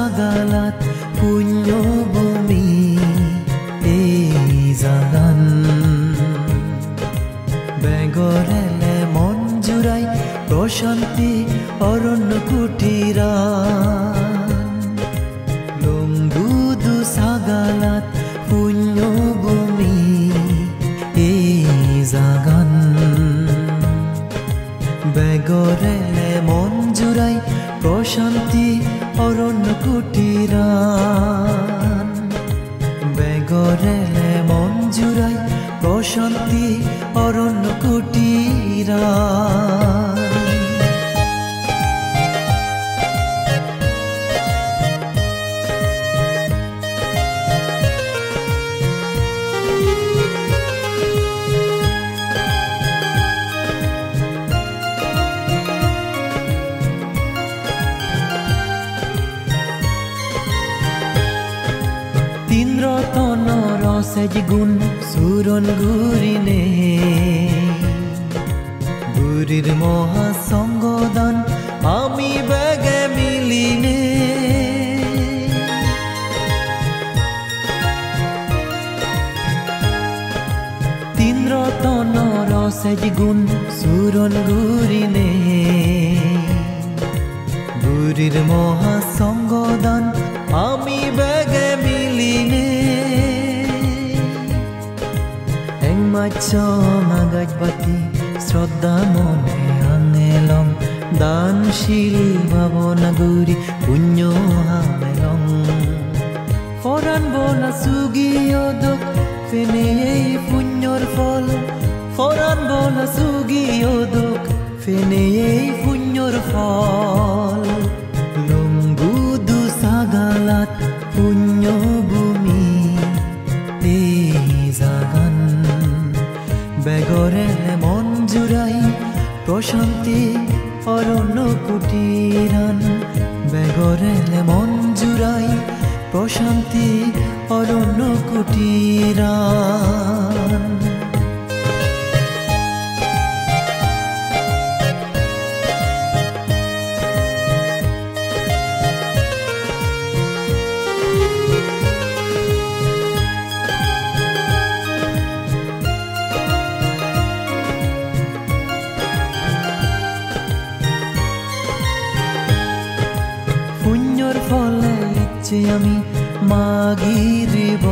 সাগালাত পুণ্যভূমি এই জাগান বেগরেলে মন জুড়াই প্রশান্তি অরণ্য কুটিরান লুঙ্গুদু সাগালাত পুণ্যভূমি এই জাগান বেগরেলে মন জুড়াই প্রশান্তি অরণ্য কুটিরান বেগরেলে মন জুড়াই প্রশান্তি অরণ্য কুটিরান তিন রতন রসেজ গুণ সুরন গুরিনে গুরির মহাসঙ্গদান আমি বেগে মিলিনে তিন রতন রসেজ গুণ সুরন গুরিনে গুরির মহাসঙ্গদান আমি বেগে মিলিনে মাছ মাগাজবাতি শ্রদ্ধা মনে আনেলম দানশীল ভাবনা গুরি পুণ্য হামেলম ফরান বলা সুগিয়দক ফেনে এই পুণ্যর ফল ফরান বলা সুগিয়দক ফেনে এই পুণ্যর ফল লুঙ্গুদু সাগালাত পুণ্যভূমি এই জাগান বেগরেলে মন জুড়াই প্রশান্তি অরণ্য কুটিরান বেগরেলে মন জুড়াই প্রশান্তি অরণ্য কুটিরান পুণ্যর ফলে ইচ্ছে আমি মাগিরিব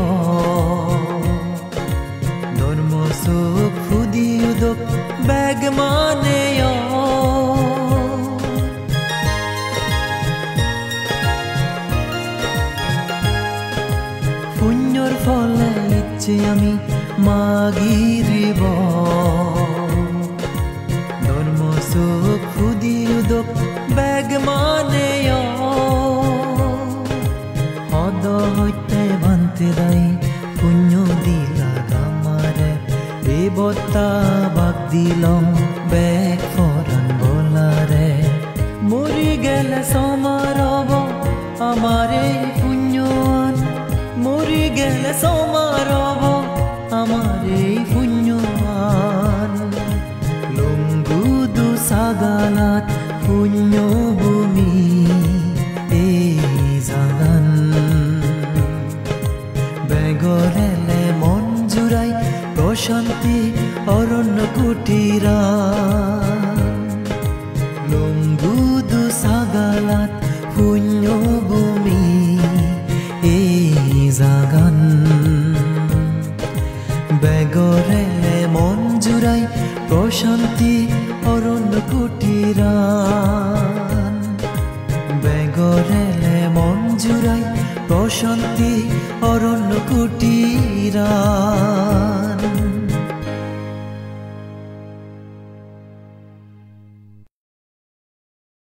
ধর্ম সুখ ফুদি উদক ব্যাগ মানে পুণ্যর ফলে ইচ্ছে আমি মাগিরিব ধর্ম সুখ ফুদি উদক ব্যাগ মানে হদ হইতে ভান্তে দাই পুণ্য দিলা গামারে দেবতা বাগ দিলম বেগ ফরান বলারে মরি গেলে সমারব আমারে পুণ্যবান মরি গেলে সমারব আমারে পুণ্যবান লুঙ্গুদু সাগালাত পুণ্যভূমি এই জাগান বেগরেলে মন জুড়াই প্রশান্তি অরণ্য কুটিরান লুঙ্গুদু সাগালাত পুণ্যভূমি এই জাগান বেগরেলে মন জুড়াই প্রশান্তি অরণ্য কুটিরান বেগরেলে মন জুড়াই প্রশান্তি অরণ্য কুটিরান।